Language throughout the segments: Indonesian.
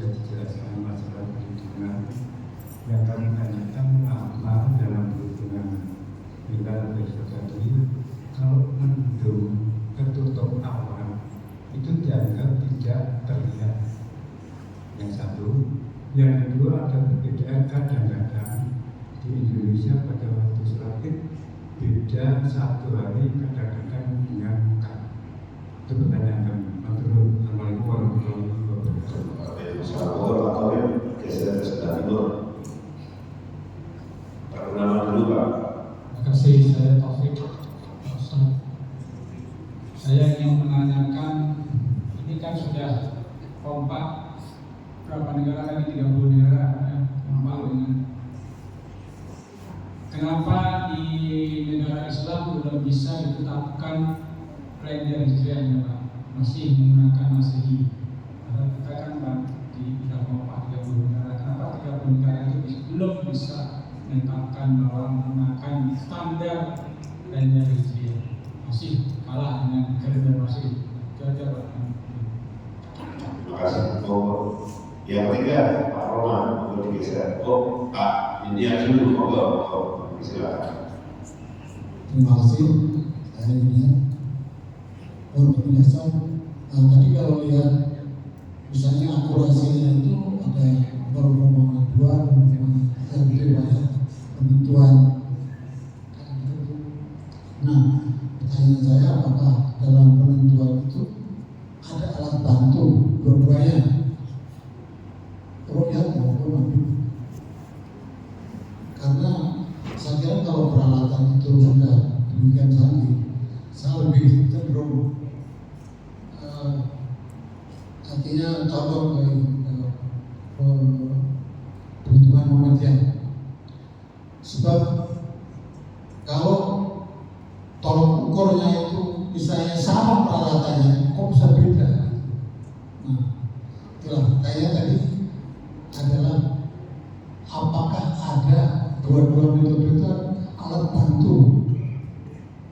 sudah dijelaskan masalah perhitungan. Yang kami tanyakan apa dalam perhitungan hilal besok tadi, kalau mendung ketutup awan itu dianggap tidak terlihat. Yang satu, yang kedua ada perbedaan kadang-kadang di Indonesia pada waktu sholat Id beda satu hari kadang-kadang dengan Mekah. Itu pertanyaan kami. Assalamualaikum warahmatullahi wabarakatuh. Waalaikumsalam. Geser ke sebelah timur. Perkenalan dulu Pak. Terima kasih, saya Taufik. Ustaz, saya ingin menanyakan, ini kan sudah kompak berapa negara lagi, 30 negara ya, kompak dengan kenapa di negara Islam belum bisa ditetapkan kalender Hijriah ya Pak, masih menggunakan Masehi. Karena kita kan di sudah kompak 30 negara, kenapa 30 negara itu belum bisa menetapkan bahwa menggunakan standar kalender Hijriah, masih kalah dengan kalender Masehi. Jadi Pak. Terima kasih. Yang ketiga Pak Roman, mau digeser. Pak India dulu, silakan. Terima kasih. Saya India. Untuk penjelasan, tadi kalau lihat misalnya akurasinya itu ada 0,2, 0,3 gitu banyak penentuan. Nah, pertanyaan saya apakah dalam penentuan itu ada alat bantu dua-duanya? Rukyat maupun nabi. Karena saya kira kalau peralatan itu sudah demikian canggih, saya lebih cenderung artinya condong ke perhitungan Muhammadiyah. Sebab kalau tolok ukurnya itu misalnya sama peralatannya, kok bisa beda? Nah, itulah kayaknya tadi adalah apakah ada dua-dua metode itu alat bantu.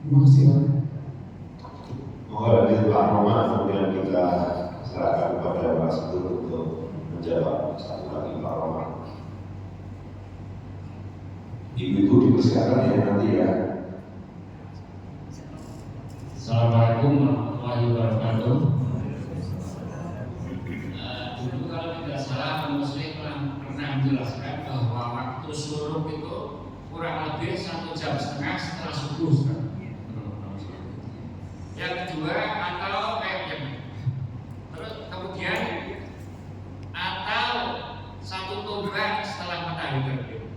Terima kasih Pak. Mohon dari Pak Roman, kemudian kita serahkan kepada Mas Dur untuk menjawab. Satu lagi Pak Roman. Ibu-ibu dipersilakan ya nanti ya. Assalamualaikum warahmatullahi wabarakatuh. Dulu kalau tidak salah Muslim pernah menjelaskan bahwa waktu syuruk itu kurang lebih 1,5 jam setelah subuh. Yang kedua atau terus kemudian atau 1 tombak setelah matahari terbit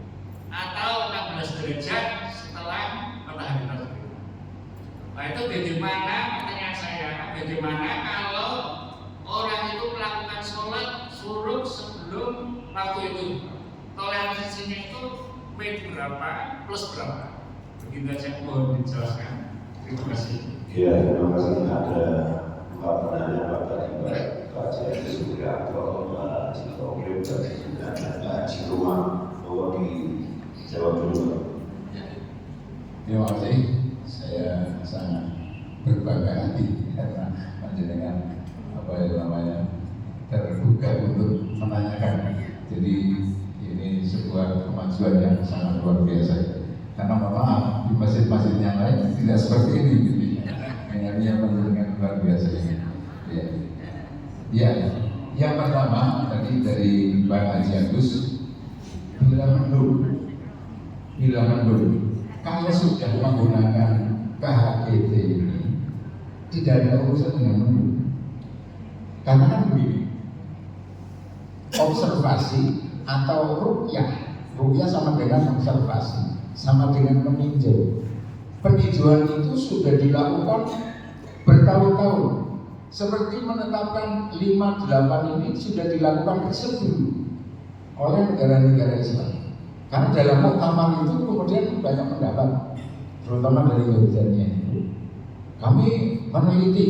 atau 16 derajat setelah matahari terbit. Nah itu bagaimana, pertanyaan saya, bagaimana kalau orang itu melakukan sholat syuruk sebelum waktu itu, toleransinya itu P berapa plus berapa? Begitu aja, mohon dijelaskan. Terima kasih. Ya, terima kasih. Ada 4 penanya Pak tadi, Pak Jaya Supriyanto, Pak Cikokrip, dan Pak Ciruma. Mohon dijawab dulu. Terima kasih. Saya sangat berbangga hati karena panjenengan terbuka untuk menanyakan. Jadi ini sebuah kemajuan yang sangat luar biasa. Karena maaf di masjid-masjid yang lain tidak seperti ini. Ini panjenengan luar biasa ini. Ya, yang pertama tadi dari Bang Haji Agus, bila mendung, kalau sudah menggunakan KHGT ini tidak ada urusan dengan mendung. Karena kan begini, observasi atau rukyah sama dengan observasi, sama dengan meninjau. Peninjauan itu sudah dilakukan bertahun-tahun. Seperti menetapkan 5-8 ini sudah dilakukan sebelum oleh negara-negara Islam. Karena dalam muktamar itu kemudian banyak pendapat, terutama dari Yordania itu. Kami meneliti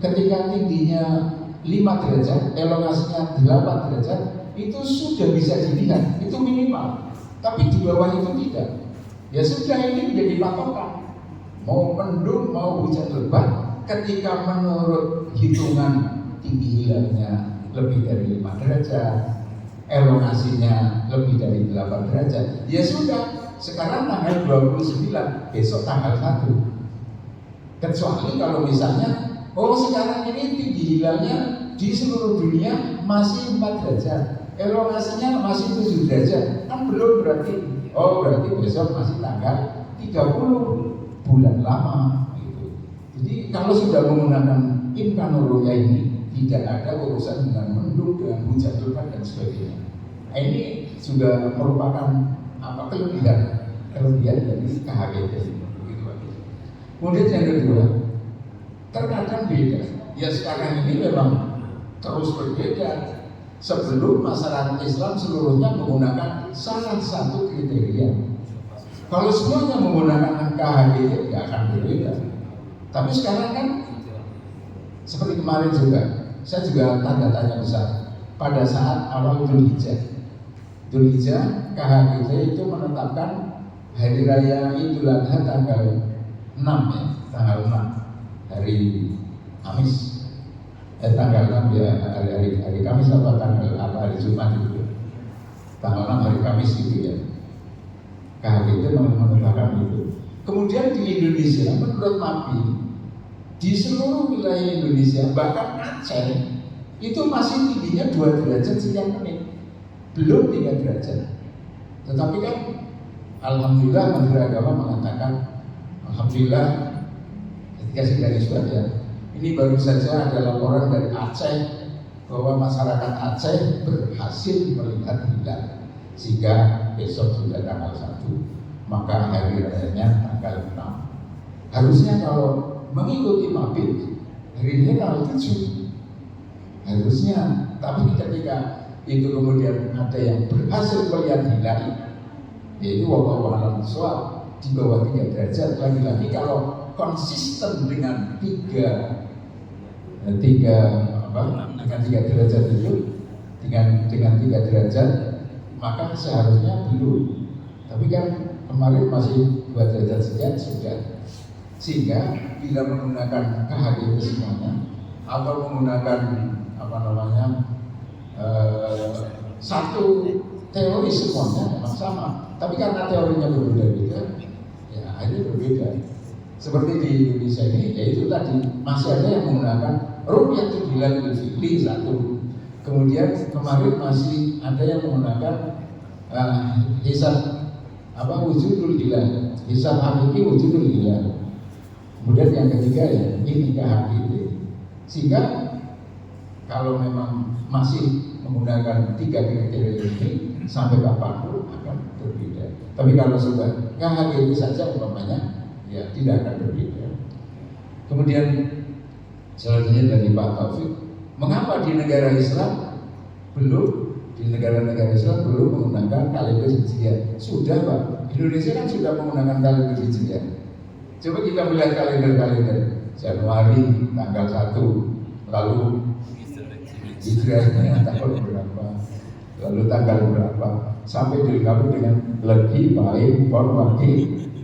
ketika tingginya 5 derajat, elongasinya 8 derajat, itu sudah bisa dilihat, itu minimal. Tapi di bawah itu tidak. Ya sudah, ini menjadi patokan. Mau mendung, mau hujan lebat, ketika menurut hitungan tinggi hilalnya lebih dari 5 derajat, elongasinya lebih dari 8 derajat, ya sudah, sekarang tanggal 29, besok tanggal 1. Kecuali kalau misalnya, oh sekarang ini tinggi hilalnya di seluruh dunia masih 4 derajat, elongasinya masih 7 derajat, kan belum berarti, oh berarti besok masih tanggal 30 bulan lama gitu. Jadi kalau sudah menggunakan imkanoloya ini, tidak ada urusan dengan mendung, dengan hujan lebat dan sebagainya. Nah, ini juga merupakan kelebihan dari KHGT. Kemudian yang kedua, terkadang beda. Ya sekarang ini memang terus berbeda. Sebelum masyarakat Islam seluruhnya menggunakan salah satu kriteria. Kalau semuanya menggunakan KHGT, tidak akan berbeda. Tapi sekarang kan seperti kemarin juga, saya juga tanda tanya besar pada saat awal Dzulhijjah. Dzulhijjah KHGT itu menetapkan hari raya Idul Adha tanggal 6 ya, tanggal 6 hari Kamis. Tanggal 6 ya, hari Kamis atau tanggal apa, hari Jumat itu. Tanggal 6 hari Kamis itu ya. KHGT menetapkan itu. Kemudian di Indonesia menurut MAPI, di seluruh wilayah Indonesia, bahkan Aceh itu masih tingginya 2 derajat sekian menit, belum 3 derajat. Tetapi kan alhamdulillah Menteri Agama mengatakan, alhamdulillah, ketika saya garis baca, ini baru saja ada laporan dari Aceh bahwa masyarakat Aceh berhasil melihat hilal, sehingga besok sudah tanggal 1, maka hari rayanya tanggal 6. Harusnya kalau mengikuti MAPI, hari ini tanggal 7 harusnya, tapi ketika itu kemudian ada yang berhasil melihat hilal, yaitu wallahu a'lam bishawab, di bawah 3 derajat. Lagi-lagi kalau konsisten dengan 3 derajat itu, dengan 3 derajat, maka seharusnya belum. Tapi kan kemarin masih 2 derajat sekian sudah. Sehingga bila menggunakan KHGT semuanya atau menggunakan satu teori semuanya memang sama, tapi karena teorinya berbeda-beda, ya akhirnya berbeda. Seperti di Indonesia ini, yaitu tadi masih ada yang menggunakan ru'yatul hilal bil fitri 1. Kemudian kemarin masih ada yang menggunakan hisab wujudul hilal, hisab hakiki wujudul hilal. Kemudian yang ketiga ya ini KHGT. Sehingga kalau memang masih menggunakan 3 kriteria ini sampai kapanpun akan berbeda. Tapi kalau sudah KHGT saja umpamanya, ya tidak akan berbeda. Kemudian selanjutnya dari Pak Taufik, mengapa di negara Islam di negara-negara Islam belum menggunakan kalender Hijriah? Sudah Pak, Indonesia kan sudah menggunakan kalender Hijriah. Coba kita melihat kalender Januari tanggal 1, lalu Hijriahnya tanggal berapa, lalu tanggal berapa, sampai dilengkapi dengan Legi, Baik, Pon, Wage,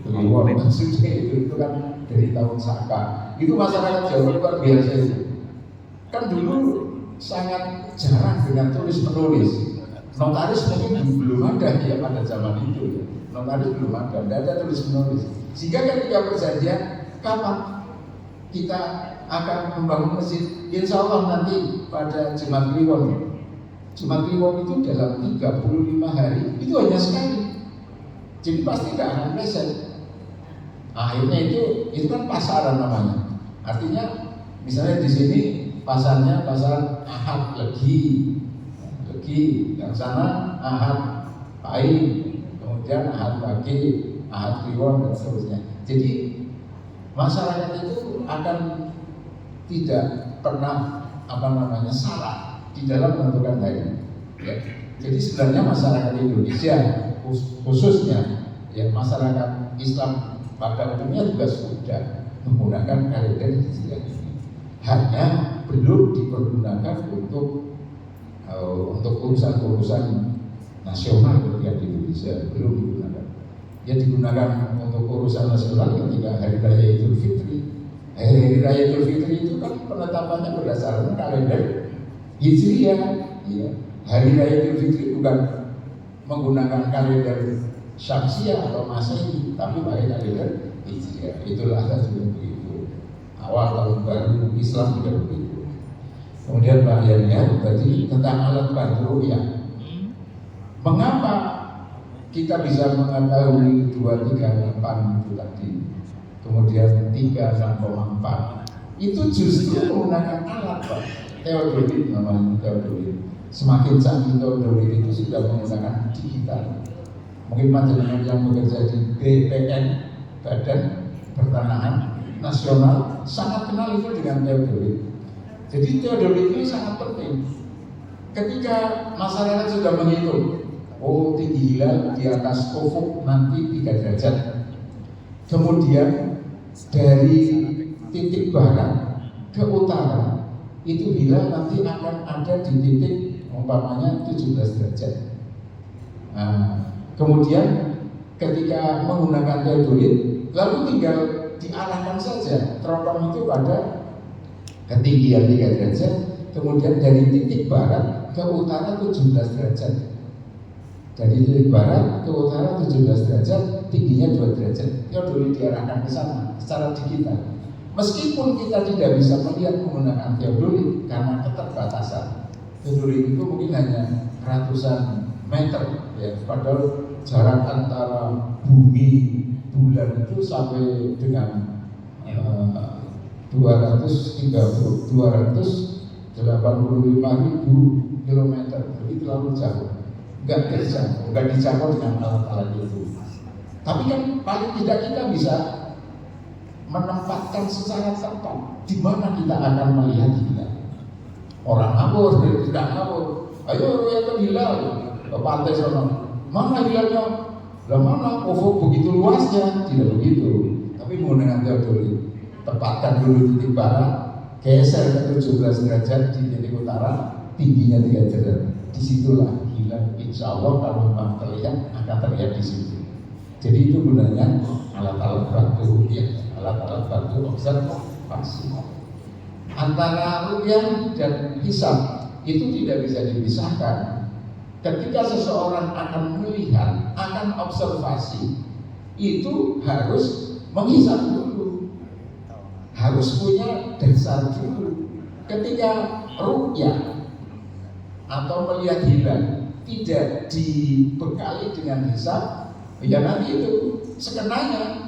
Kliwon, maksudnya itu kan dari tahun Saka. Itu masyarakat Jawa luar biasa itu. Kan dulu sangat jarang dengan tulis menulis. Notaris mungkin belum ada ya pada zaman itu. Notaris belum ada, tidak ada tulis menulis. Sehingga ketika perjanjian kapan kita akan membangun masjid, insya Allah nanti pada Jumat Kliwon. Jumat Kliwon itu dalam 35 hari itu hanya sekali. Jadi pasti tidak akan meleset. Akhirnya itu kan pasaran namanya. Artinya misalnya di sini pasarnya pasar Ahad Legi, yang sana Ahad Pahing, kemudian Ahad Wage, Ahad Kliwon dan seterusnya. Jadi masyarakat itu akan tidak pernah salah di dalam menentukan hari. Ya. Jadi sebenarnya masyarakat Indonesia khususnya ya masyarakat Islam pada umumnya juga sudah menggunakan kalender Hijriah ini. Hanya belum dipergunakan untuk urusan-urusan nasional ketika di Indonesia belum digunakan. Ya digunakan untuk urusan nasional ketika Hari Raya Idul Fitri. Hari Raya Idul Fitri itu kan penetapannya berdasarkan kalender Hijriah, ya. Hari Raya Idul Fitri bukan menggunakan kalender Syamsiah atau Masehi, tapi pakai kalender Hijriah. Itulah juga begitu. Awal tahun baru Islam juga begitu. Kemudian bagiannya tadi tentang alat bantu ya. Mengapa kita bisa mengetahui 238 itu tadi, kemudian 3,4 itu justru menggunakan alat Pak. Teodolit namanya teodolit. Semakin canggih teodolit itu sudah menggunakan digital. Mungkin panjenengan yang bekerja di BPN, Badan Pertanahan Nasional, sangat kenal itu dengan teodolit. Jadi teodolit ini sangat penting. Ketika masyarakat sudah menghitung, oh tinggi hilal di atas ufuk nanti 3 derajat. Kemudian dari titik barat ke utara itu hilal nanti akan ada di titik umpamanya 17 derajat. Nah, kemudian ketika menggunakan teodolit, lalu tinggal diarahkan saja teropong itu pada ketinggian 3 derajat, kemudian dari titik barat ke utara 17 derajat. Dari titik barat ke utara 17 derajat, tingginya 2 derajat. Teodolit diarahkan ke sana secara digital. Meskipun kita tidak bisa melihat menggunakan teodolit karena keterbatasan. Teodolit itu mungkin hanya ratusan meter, ya. Padahal jarak antara bumi bulan itu sampai dengan 285.000 kilometer, jadi terlalu jauh. Nggak dijangkau dengan alat-alat itu. Tapi kan paling tidak kita bisa menempatkan secara tepat di mana kita akan melihat hilal. Orang ngawur, tidak ngawur. Ayo lihat hilal ke pantai sana. Mana hilalnya? Lah mana ufuk begitu luasnya? Tidak begitu. Tapi menggunakan teodolit, tepatkan dulu titik barat, geser ke 17 derajat di titik utara, tingginya 3 derajat. Disitulah hilal. Insya Allah kalau memang terlihat akan terlihat di situ. Jadi itu gunanya alat-alat bantu, ya, alat-alat bantu observasi. Antara ru'yah dan hisab itu tidak bisa dipisahkan. Ketika seseorang akan melihat, akan observasi, itu harus menghisab dulu, harus punya dasar dulu. Ketika ru'yah atau melihat hilal tidak dibekali dengan hisab, ya nanti itu sekenanya.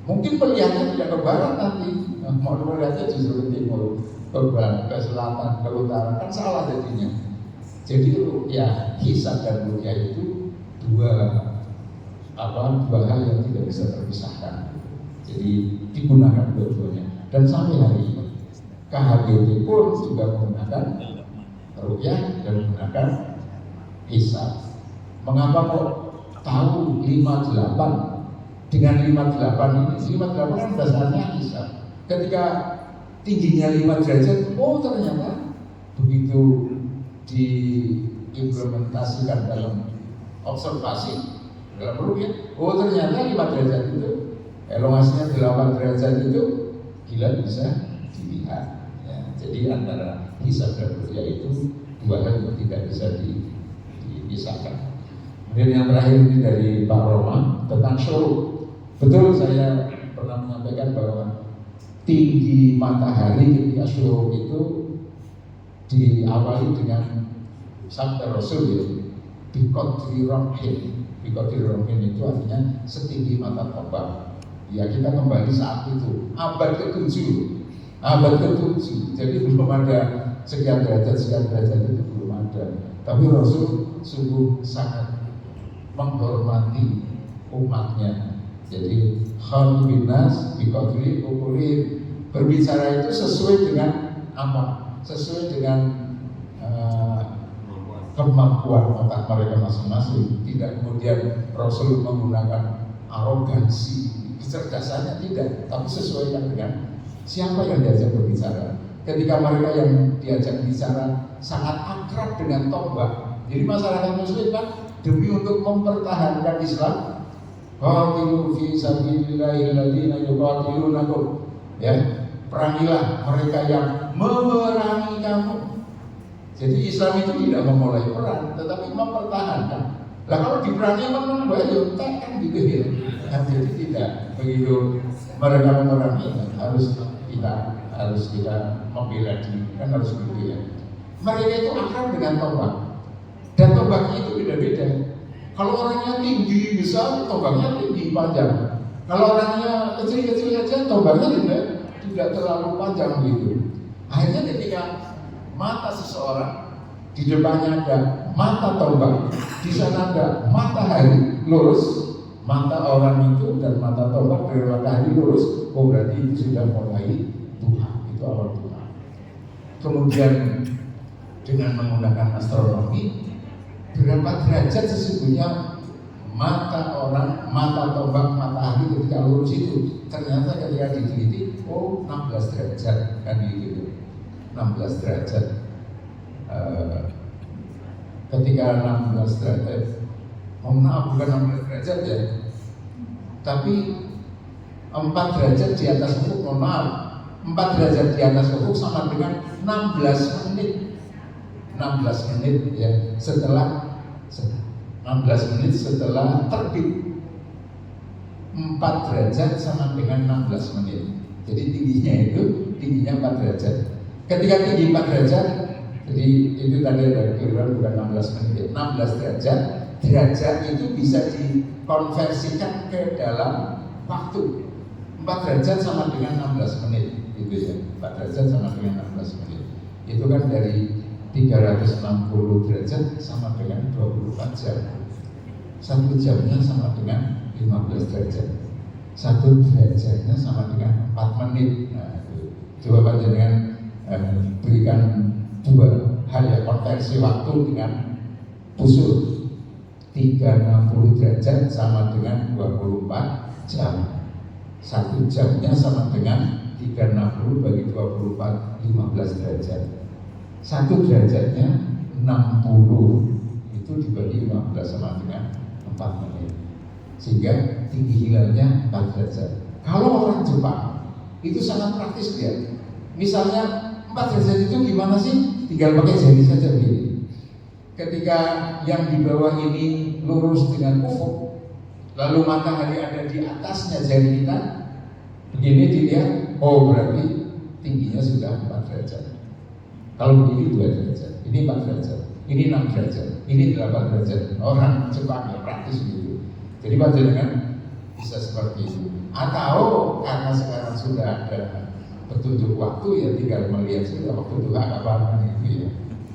Mungkin melihatnya tidak ke barat nanti, mau melihatnya justru ke timur, ke barat, ke selatan, ke utara, kan salah jadinya. Jadi ya hisab dan ru'yah itu dua hal yang tidak bisa terpisahkan. Jadi digunakan dua-duanya. Dan sampai hari ini KHBT pun juga menggunakan ru'yah dan menggunakan hisab. Mengapa kok tahu 58? Dengan 58 ini, 58 kan dasarnya hisab. Ketika tingginya 5 derajat, oh ternyata begitu diimplementasikan dalam observasi, dalam ru'yah, oh ternyata 5 derajat itu, elongasinya 8 derajat itu hilal bisa dilihat. Ya, jadi antara hisab dan ru'yah itu dua hal yang tidak bisa dipisahkan. Kemudian yang terakhir ini dari Pak Roma tentang syuruk. Betul, saya pernah menyampaikan bahwa tinggi matahari ketika syuruk itu diawali dengan sabda Rasul, ya, biqadri ramhin. Biqadri ramhin itu artinya setinggi mata tombak. Ya, kita kembali saat itu abad ke-7. Jadi belum ada sekian derajat itu belum ada. Tapi Rasul sungguh sangat menghormati umatnya. Jadi khalqun binas biqadri uqulihim, berbicara itu sesuai dengan apa? Sesuai dengan kemampuan otak mereka masing-masing. Tidak kemudian Rasul menggunakan arogansi, kecerdasannya tidak, tapi sesuaikan dengan siapa yang diajak berbicara. Ketika mereka yang diajak bicara sangat akrab dengan tombak, jadi masyarakat muslim kan demi untuk mempertahankan Islam, qatilu fi sabilillahi alladziina yuqatilunakum, ya, perangilah mereka yang memerangi kamu. Jadi Islam itu tidak memulai perang, tetapi mempertahankan. Lah kalau diperangi menang bayu kan gitu ya. Nah, jadi tidak begitu mereka memerangi, harus kita membela diri, kan harus begitu ya. Mereka itu akrab dengan tombak, dan tombaknya itu beda-beda. Kalau orangnya tinggi besar, tombaknya tinggi panjang. Kalau orangnya kecil-kecil saja, tombaknya tidak terlalu panjang gitu. Akhirnya ketika mata seseorang, di depannya ada mata tombak, di sana ada matahari lurus, mata orang itu dan mata tombak dari matahari lurus, oh berarti itu sudah mulai Tuhan, itu awal Tuhan. Kemudian dengan menggunakan astronomi, berapa derajat sesungguhnya mata orang, mata tombak matahari ketika lurus itu? Ternyata ketika diteliti, oh 16 derajat kan gitu, 16 derajat. Ketika 16 derajat, mohon maaf bukan 16 derajat ya, tapi 4 derajat di atas ufuk, mohon maaf, 4 derajat di atas ufuk sama dengan 16 menit 16 menit ya, setelah 16 menit setelah terbit. 4 derajat sama dengan 16 menit. Jadi tingginya 4 derajat. Ketika tinggi 4 derajat, jadi itu tadi ada kira bukan 16 menit, 16 derajat. Derajat itu bisa dikonversikan ke dalam waktu. 4 derajat sama dengan 16 menit, gitu ya. 4 derajat sama dengan 16 menit. Itu kan dari 360 derajat sama dengan 24 jam. 1 jamnya sama dengan 15 derajat. 1 derajatnya sama dengan 4 menit. Nah, coba panjenengan berikan dua hal ya, konversi waktu dengan busur. 360 derajat sama dengan 24 jam. 1 jamnya sama dengan 360 bagi 24, 15 derajat. 1 derajatnya 60, itu dibagi 15 sama dengan 4 menit, sehingga tinggi hilalnya 4 derajat. Kalau orang Jepang itu sangat praktis dia. Misalnya 4 derajat itu gimana sih? Tinggal pakai jari saja begini. Ketika yang di bawah ini lurus dengan ufuk, lalu matahari ada di atasnya jari kita, begini dilihat, oh berarti tingginya sudah 4 derajat. Kalau begini 2 derajat, ini 4 derajat, ini 6 derajat, ini 8 derajat. Orang Jepang ya praktis gitu. Jadi panjenengan bisa seperti itu. Atau karena sekarang sudah ada petunjuk waktu, ya tinggal melihat sudah waktu duha kapan gitu ya.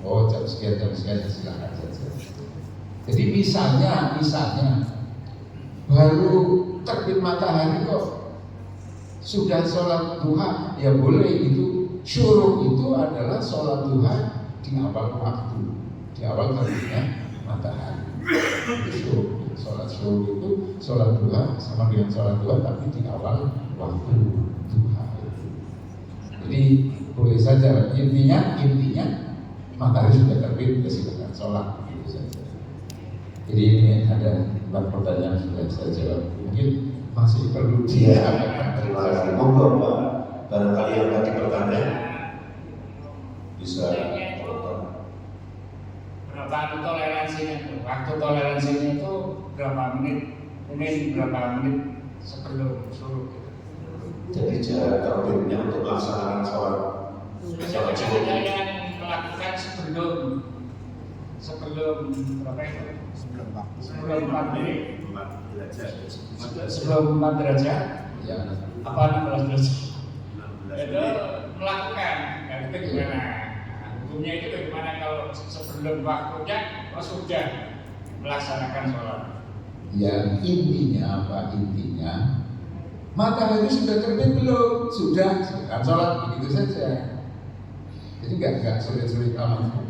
Oh jam sekian silakan saja. Jadi misalnya baru terbit matahari kok sudah sholat duha, ya boleh itu. Syuruk itu adalah sholat duha di awal waktu, di awal terbitnya matahari. Syuruk, sholat syuruk itu sholat duha sama dengan sholat duha tapi di awal waktu duha. Jadi boleh saja, intinya matahari sudah terbit, ya silakan sholat gitu saja. Jadi ini ada 4 pertanyaan sudah saya jawab, mungkin masih perlu disampaikan. Terima kasih. Monggo Pak, barangkali yang lagi bertanya bisa. Berapa toleransinya itu? Waktu toleransinya itu berapa menit? Ini berapa menit sebelum suruh? Jadi jarak terbitnya untuk melaksanakan sholat Biasanya yang melakukan sebelum berapa itu? Sebelum 4 menit. Sebelum 4 derajat. Ya. Apa 16 derajat? Itu melakukan. Itu gimana? Hukumnya itu bagaimana kalau sebelum waktunya sudah melaksanakan sholat? Ya intinya apa? Intinya matahari sudah terbit belum? Sudah, silakan sholat, begitu saja. Jadi nggak sulit-sulit amat.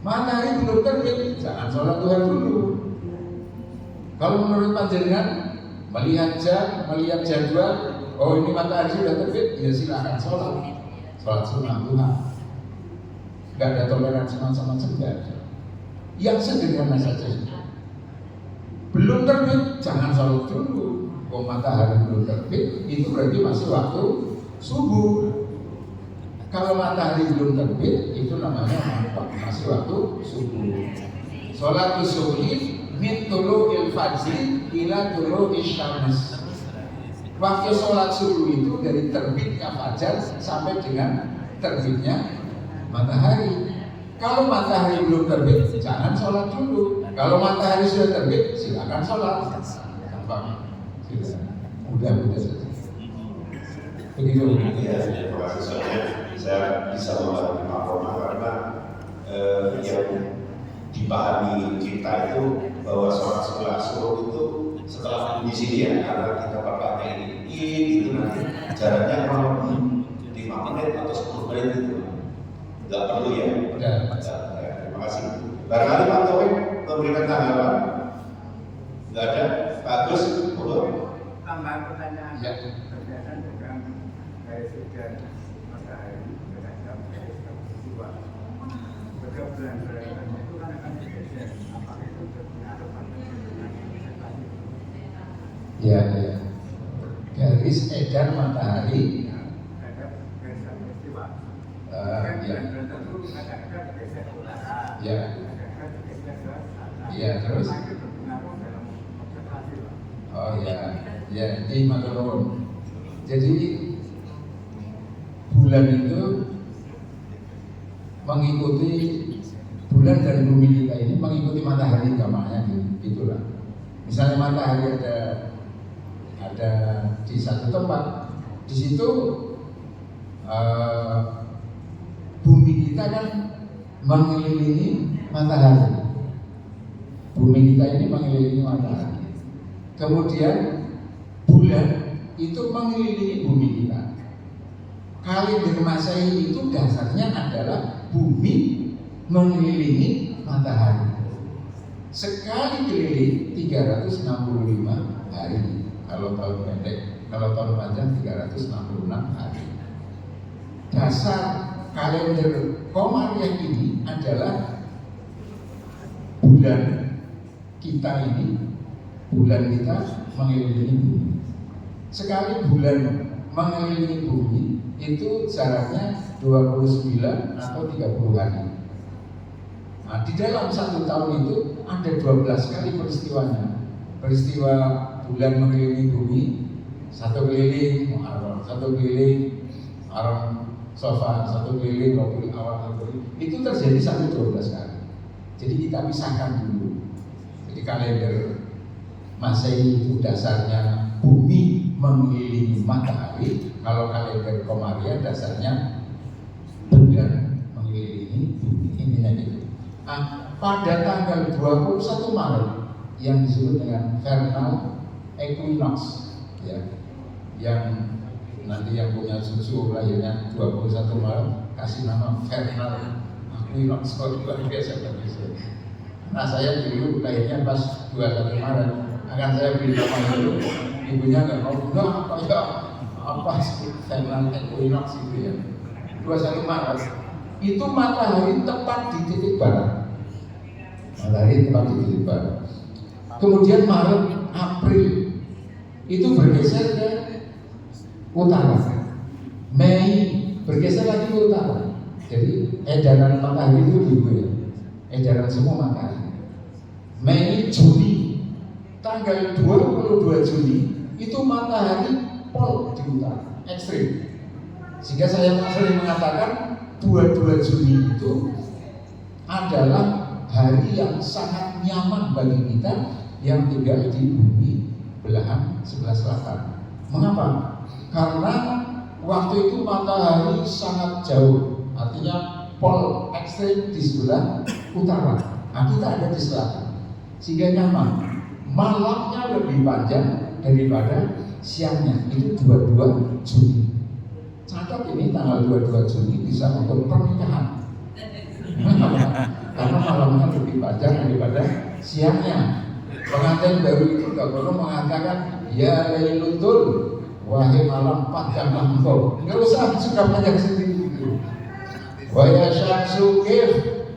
Matahari belum terbit, jangan sholat duha dulu. Kalau menurut panjenengan melihat jadwal, oh ini matahari sudah terbit, ya silakan sholat sunnah duha. Nggak ada toleransi macam-macam, nggak ada. Yang sederhana saja. Belum terbit, jangan sholat dulu. Oh matahari belum terbit, itu berarti masih waktu subuh. Kalau matahari belum terbit, itu namanya waktu masih waktu subuh. Sholat subuh min tulu'il fajri ila tulu'il syams. Waktu sholat subuh itu dari terbitnya fajar sampai dengan terbitnya matahari. Kalau matahari belum terbit, jangan sholat dulu. Kalau matahari sudah terbit, silakan sholat. Gampang, sudah mudah saja. Begitu. Ya, terima kasih soalnya saya bisa membantu Pak Roma karena yang dipahami kita itu bahwa sholat subuh itu setelah di sini ya, karena kita pakainya ini gitu nanti jaraknya kurang lebih 5 menit atau 10 menit itu nggak perlu ya. Terima kasih. Barangkali Pak Taufik memberikan tanggapan? Nggak ada. Pak Agus, tambahan pertanyaan ya. berkaitan dengan garis hujan matahari terhadap garis peristiwa. Pada bulan-bulan itu kan akan bergeser. Apakah itu berpengaruh pada observasi? Ya. Garis edar matahari Terhadap garis peristiwa. ya. Bulan-bulan tertentu kadang-kadang bergeser ke utara, Ya. kadang-kadang bergeser ke selatan. Ya, terus? Apakah itu berpengaruh dalam observasi, Pak? Oh ya, ini maturun. Jadi bulan itu mengikuti bulan dan bumi kita ini mengikuti matahari gamanya gitulah. Misalnya matahari ada di satu tempat, di situ bumi kita kan mengelilingi matahari. Bumi kita ini mengelilingi matahari. Kemudian bulan itu mengelilingi bumi kita. Kalender Masehi itu dasarnya adalah bumi mengelilingi matahari. Sekali keliling 365 hari. Kalau tahun pendek, kalau tahun panjang 366 hari. Dasar kalender Komariah ini adalah bulan kita ini, bulan kita mengelilingi bumi. Sekali bulan mengelilingi bumi itu jaraknya 29 atau 30 hari. Nah, di dalam satu tahun itu ada 12 kali peristiwanya. Peristiwa bulan mengelilingi bumi, satu keliling Muharram, satu keliling Muharram Safar, satu keliling Rabiul Awal, itu terjadi sampai 12 kali. Jadi kita pisahkan dulu. Jadi kalender Masehi itu dasarnya bumi mengelilingi matahari. Kalau kalender Komariah dasarnya bulan mengelilingi bumi. Intinya gitu. Pada tanggal 21 Maret yang disebut dengan vernal equinox, ya, yang nanti yang punya cucu lahirnya 21 Maret kasih nama vernal equinox. Luar biasa. Nah, saya dulu lahirnya pas 21 Maret, akan saya beri nama itu, ibunya nggak mau, apa sih vernal equinox itu ya. 21 Maret itu matahari tepat di titik barat. Matahari tepat di titik barat. Kemudian Maret, April itu bergeser ke utara. Mei bergeser lagi ke utara. Jadi edaran matahari itu gitu ya. Edaran semua matahari. Mei, Juni, tanggal 22 Juni itu matahari pol di utara, ekstrim. Sehingga saya sering mengatakan 22 Juni itu adalah hari yang sangat nyaman bagi kita yang tinggal di bumi belahan sebelah selatan. Mengapa? Karena waktu itu matahari sangat jauh, artinya pol ekstrim di sebelah utara. Nah, kita ada di selatan, sehingga nyaman. Malamnya lebih panjang daripada siangnya. Itu 22 Juni. Catat ini tanggal 22 Juni bisa untuk pernikahan. Karena malamnya lebih panjang daripada siangnya. Pengantin baru itu nggak perlu mengatakan ya Lailatul, wahai malam panjanglah engkau. Nggak usah suka panjang sendiri itu. Wa ya syamsu kif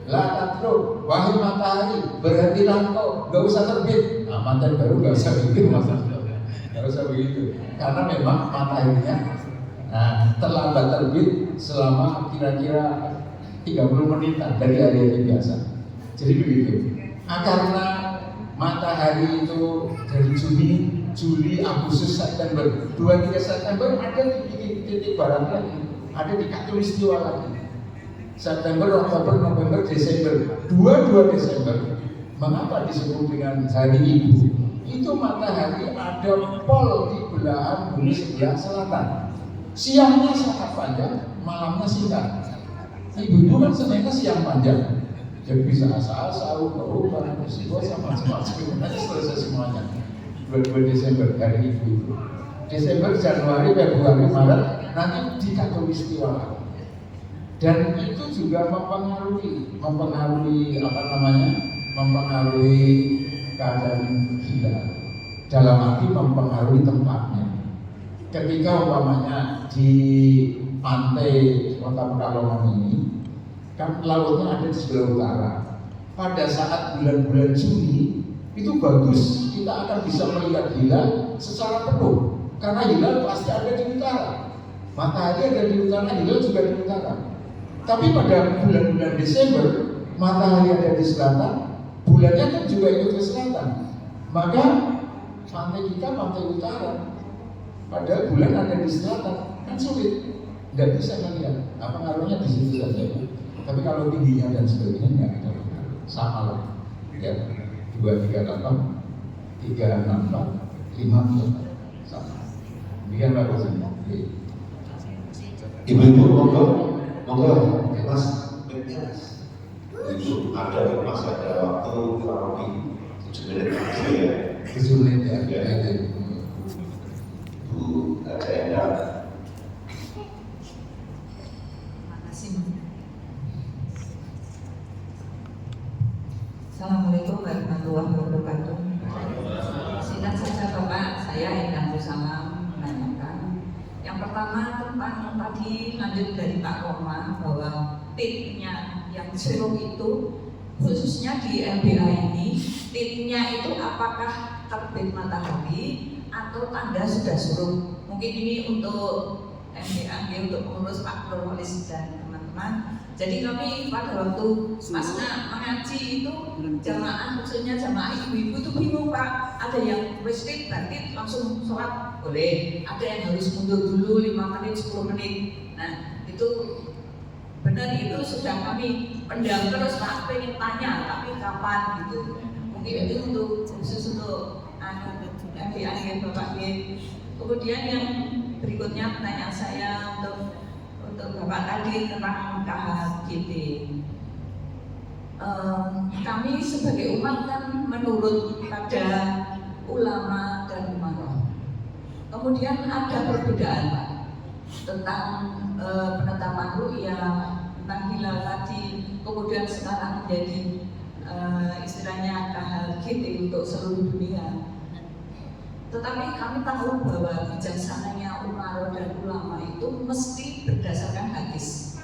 la tatruk, wahai matahari berhentilah engkau, nggak usah terbit. Nah, mantan baru nggak usah begitu, nggak usah begitu. Karena memang mataharinya terlambat terbit selama kira-kira 30 menitan dari hari-hari biasa. Jadi begitu. Karena matahari itu dari Juni, Juli, Agustus, September, 2-3 September ada di titik barat lagi, ada di Katulistiwa lagi. September, Oktober, November, Desember, 22 Desember. Mengapa disebut dengan hari Ibu? Itu matahari ada pol di belahan bumi sebelah selatan. Siangnya sangat panjang, malamnya singkat. Ibu itu kan sebenarnya siang panjang. Jadi bisa asal-asal, berubah, musibah, sama macam-macam. Nanti selesai semuanya. 22 Desember hari Ibu itu. Desember, Januari, Februari, Maret nanti di Katulistiwa. Dan itu juga mempengaruhi keadaan hilal. Dalam arti mempengaruhi tempatnya. Ketika umpamanya di pantai Kota Pekalongan ini, kan lautnya ada di sebelah utara. Pada saat bulan-bulan Juni itu bagus, kita akan bisa melihat hilal secara penuh karena hilal pasti ada di utara. Matahari ada di utara, hilal juga di utara. Tapi pada bulan-bulan Desember, matahari ada di selatan, bulannya kan juga ikut ke selatan. Maka pantai kita pantai utara, padahal bulan ada di selatan, kan sulit, nggak bisa melihat. Apa pengaruhnya di situ saja. Tapi kalau tingginya dan sebagainya nggak ada pengaruh, sama lah. Ya, 238, 364, 5 sama. Demikian bagusnya. Ibu-ibu monggo, Mas. Ibu ada masih ada waktu kurang lebih 7 menit lagi ya. 7 menit ya. Bu, ada yang Assalamualaikum warahmatullahi wabarakatuh. Singkat saja Bapak, saya Endang Kusama menanyakan. Yang pertama tentang tadi lanjut dari Pak Roma bahwa titnya yang suruh itu khususnya di LBA ini, titnya itu apakah terbit matahari atau tanda sudah suruh? Mungkin ini untuk MBA, untuk pengurus Pak Nurholis dan teman-teman. Jadi kami pada waktu pasca mengaji itu jamaah, khususnya jamaah ibu-ibu itu bingung Pak. Ada yang westit bangkit langsung sholat boleh, ada yang harus mundur dulu 5 menit, 10 menit. Nah itu benar, itu sudah kami pendam terus Pak, pengen tanya tapi kapan gitu. Mungkin itu untuk khusus untuk MBA ya Bapak ya. Kemudian yang berikutnya pertanyaan saya untuk Bapak tadi tentang KHGT. Kami sebagai umat kan menurut pada ulama dan umaroh. Kemudian ada perbedaan Pak tentang penetapan ru'yah, tentang hilal tadi, kemudian sekarang menjadi istilahnya KHGT untuk seluruh dunia. Tetapi kami tahu bahwa bijaksananya umaroh dan ulama itu mesti berdasarkan hadis.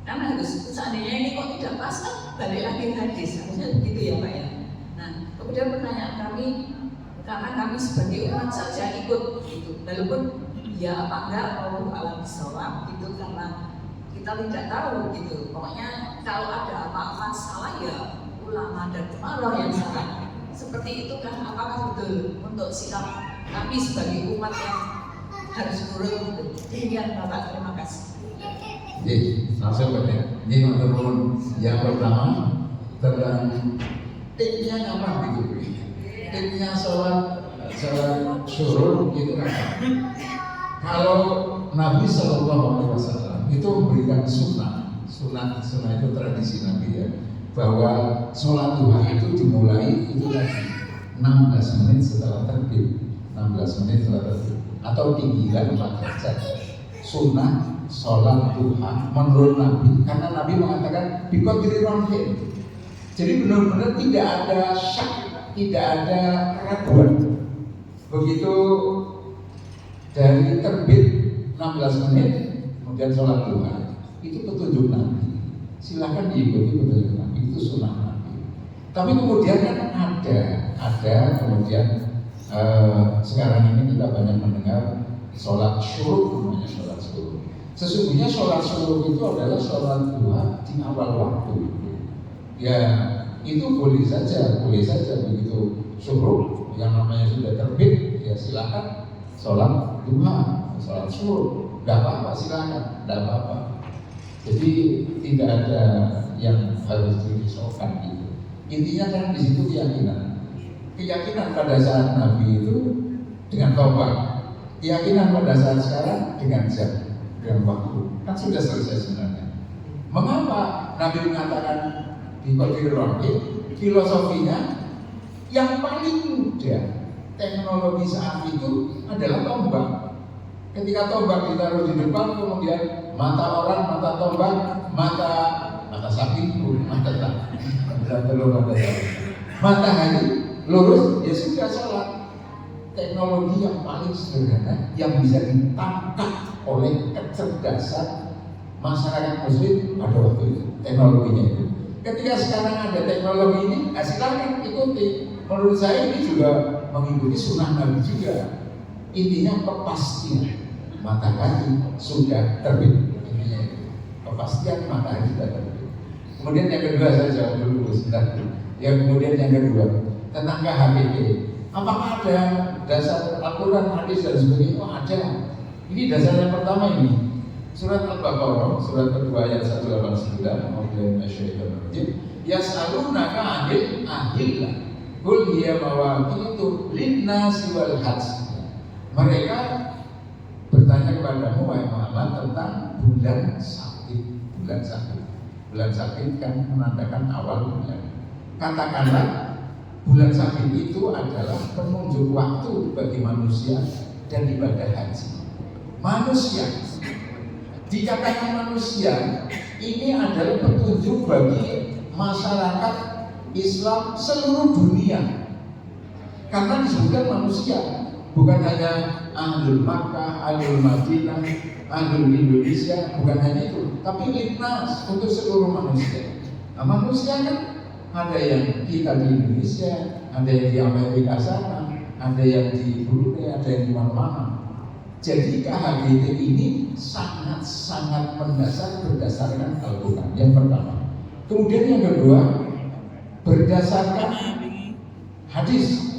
Karena harus, seandainya ini kok tidak pas kan balik lagi hadis, harusnya begitu ya Pak ya. Nah, kemudian pertanyaan kami, karena kami sebagai umat saja ikut gitu, walaupun ya apa enggak Allah alam bisawab gitu, karena kita tidak tahu gitu. Pokoknya kalau ada apa-apa salah ya ulama dan umaroh yang salah. Seperti itu kan, apakah betul untuk sikap kami sebagai umat yang harus nurut gitu? Demikian Bapak, terima kasih. Jadi, langsung ya. Ini teman-teman yang pertama tentang tipnya apa gitu. Tipnya sholat syuruk itu kan. Kalau Nabi SAW itu memberikan sunnah itu tradisi Nabi ya, bahwa sholat duha itu dimulai itu tadi 16 menit setelah terbit, 16 menit setelah terbit, atau tinggilah 4 derajat. Sunnah sholat duha menurut Nabi, karena Nabi mengatakan biqadri ramhin. Jadi benar-benar tidak ada syak, tidak ada keraguan. Begitu dari terbit 16 menit kemudian sholat duha, itu petunjuk Nabi. Silahkan diikuti petunjuk Nabi, itu sunnah Nabi. Tapi kemudian kan ada kemudian sekarang ini kita banyak mendengar sholat syuruk, namanya sholat syuruk. Sesungguhnya sholat suruh itu adalah sholat duha di awal waktu. Ya itu boleh saja begitu suruh yang namanya sudah terbit, ya silakan sholat duha, sholat suruh, nggak apa-apa, silakan, nggak apa-apa. Jadi tidak ada yang harus dirisaukan gitu. Intinya kan di situ keyakinan pada saat Nabi itu dengan tobat, keyakinan pada saat sekarang dengan jam, dengan waktu, kan sudah selesai sebenarnya. Mengapa Nabi mengatakan di Qadir Rahim, filosofinya yang paling mudah teknologi saat itu adalah tombak. Ketika tombak ditaruh di depan, kemudian mata orang, mata tombak, mata sapi, matahari lurus, ya sudah sholat. Teknologi yang paling sederhana yang bisa ditangkap oleh kecerdasan masyarakat muslim pada waktu itu, teknologinya itu. Ketika sekarang ada teknologi ini, silakan ikuti. Menurut saya ini juga mengikuti sunnah Nabi juga. Intinya kepastian matahari sudah terbit. Intinya itu, kepastian matahari sudah terbit. Kemudian yang kedua, saya jawab dulu sebentar. Kemudian yang kedua tentang KHPP. Apakah ada dasar Al-Quran, hadis dan sebagainya? Oh ada. Ini dasar yang pertama ini. Surat Al-Baqarah, surat kedua ayat 189. Yas'alunaka 'anil ahillah. Qul hiya mawaqitu lin-nasi wal hajj. Mereka bertanya kepadamu wahai Muhammad tentang bulan sakit. Bulan sakit kan menandakan awal bulan. Katakanlah bulan sakit itu adalah penunjuk waktu bagi manusia dan ibadah haji. Manusia, dikatakan manusia, ini adalah petunjuk bagi masyarakat Islam seluruh dunia. Karena disebutkan manusia, bukan hanya ahlul Makkah, ahlul Madinah, ahlul Indonesia, bukan hanya itu, tapi lintas untuk seluruh manusia. Nah, manusia kan ada yang kita di Indonesia, ada yang di Amerika sana, ada yang di Brunei, ada yang di mana-mana. Jadi KHGT ini sangat-sangat mendasar berdasarkan Al-Quran. Yang pertama. Kemudian yang kedua, berdasarkan hadis.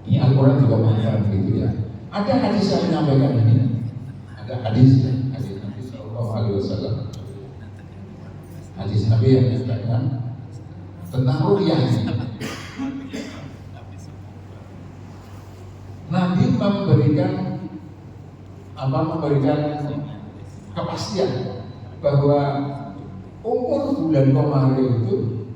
Ini Al-Quran juga mengatakan begitu ya. Ada hadis yang menyampaikan ini. Ada hadis Nabi Sallallahu Alaihi Wasallam. Hadis Nabi yang menyatakan tentang ru'yah. Nabi memberikan kepastian bahwa umur bulan Qamar itu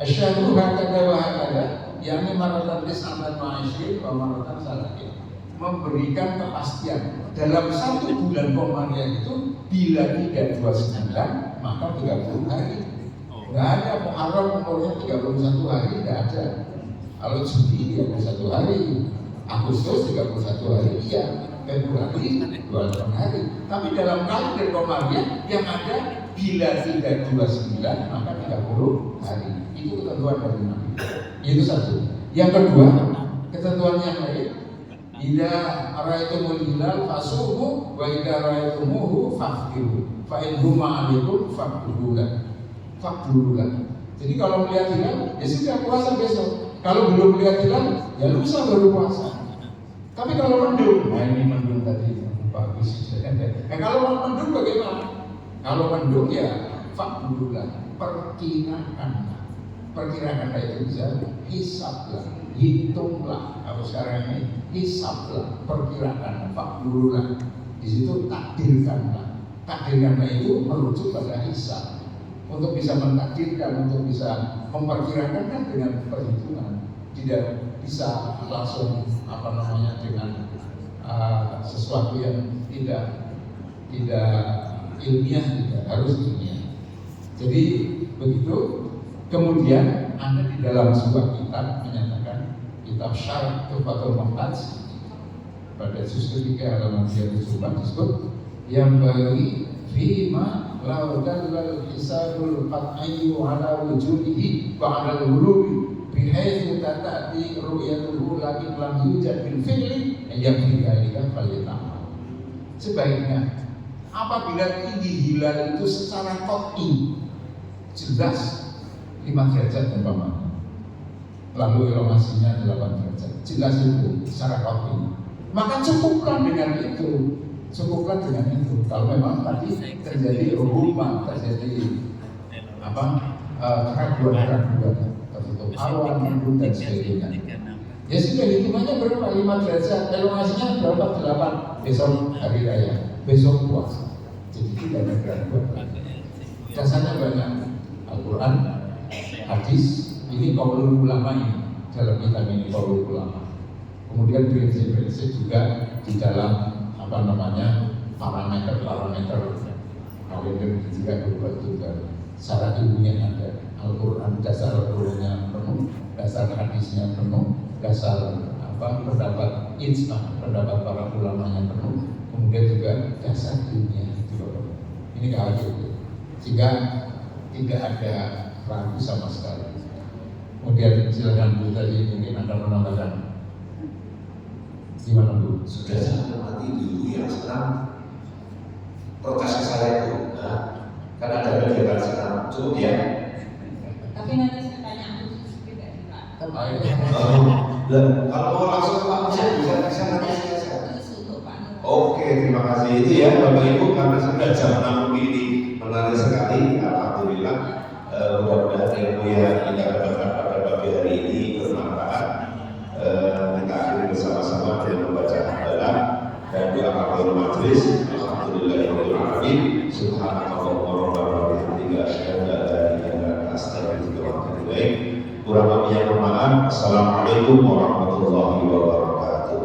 asyhadu hakada wa hakada, yakni maratan tis'atan wa 20 wa maratan salatin. Memberikan kepastian dalam satu bulan Qamar itu bila tidak 29 maka 30 hari. Nggak ada Muharram umurnya 31 hari, nggak ada. Kalau Juli 31 hari, Agustus 31 hari, iya. Februari 28 hari. Tapi dalam kalender Qamariyah yang ada bila tidak 29 maka 30 hari. Itu ketentuan dari Nabi. Itu satu. Yang kedua, ketentuan yang lain, idza ra'aitumul hilal fasumu wa idza ra'aitumuhu faftiru. Fa in huma 'alaikum faqdurulah. Jadi kalau melihat hilal, ya sudah puasa besok. Kalau belum melihat hilal, ya lusa baru puasa. Tapi kalau mendung, nah ini mendung tadi bagus. Kalau mendung bagaimana? Kalau mendung ya faqdurulah, perkirakanlah itu bisa hisablah, hitunglah. Kalau sekarang ini hisablah, perkirakan, faqdurulah. Di situ takdirkanlah. Takdirkanlah itu merujuk pada hisab. Untuk bisa mentakdirkan, untuk bisa memperkirakan kan dengan perhitungan, tidak bisa langsung dengan sesuatu yang tidak ilmiah, tidak harus ilmiah. Jadi begitu. Kemudian ada di dalam sebuah kitab menyatakan, kitab Syarh Tuhfatul Muhtaj pada juz ketiga halaman 34 disebut yang bagi fima lau dalal hisabul qat'i ala wujudihi wa ala al-ghulubi bihaitsu tatati ru'yatuhu lakin lam yujad bil fi'li yakfi dzalika falyatam. Sebaiknya Apabila tinggi hilal itu secara qat'i jelas 5 derajat umpamanya, lalu elongasinya 8 derajat, jelas itu secara qat'i, maka cukuplah dengan itu. Kalau memang tadi terjadi rumah, terjadi keraguan, tertutup awan, mendung dan sebagainya. Ya sudah, hitungannya berapa? 5 derajat, elongasinya berapa? 8. Besok hari raya, besok puasa. Jadi tidak ada keraguan. Dasarnya banyak, Al-Quran, hadis, ini qaulul ulama ini, dalam kitab ini qaulul ulama. Kemudian prinsip-prinsip juga di dalam parameter kalian juga berbuat juga secara ilmiah ada. Al-Quran dasar Al-Qurannya penuh, dasar hadisnya penuh, dasar pendapat ijma, pendapat para ulamanya penuh, kemudian juga dasar ilmiah itu penuh. Ini kalau gitu, sehingga tidak ada ragu sama sekali. Kemudian silakan Bu tadi mungkin akan menambahkan. Gimana Bu? Sudah saya mati dulu yang sedang proses saya itu, karena ada kegiatan sekarang cukup ya. Tapi nanti saya tanya khusus tidak Pak. Kalau mau langsung ke Pak saya bisa nanti saya. Untuk Pak. Oke, terima kasih itu ya Bapak Ibu, karena sudah jam 6 ini menarik sekali. Alhamdulillah, mudah-mudahan ilmu yang kita dapatkan pada pagi hari ini bermanfaat. Kita akhiri bersama-sama dengan membaca hamdalah dan doa kafaratul majelis. Alhamdulillahirabbil alamin. Subhanallahumma wa bihamdihi asyhadu an la ilaha illa anta astaghfiruka wa atubu ilaik. Kurang lebihnya bermaaf. Assalamualaikum warahmatullahi wabarakatuh.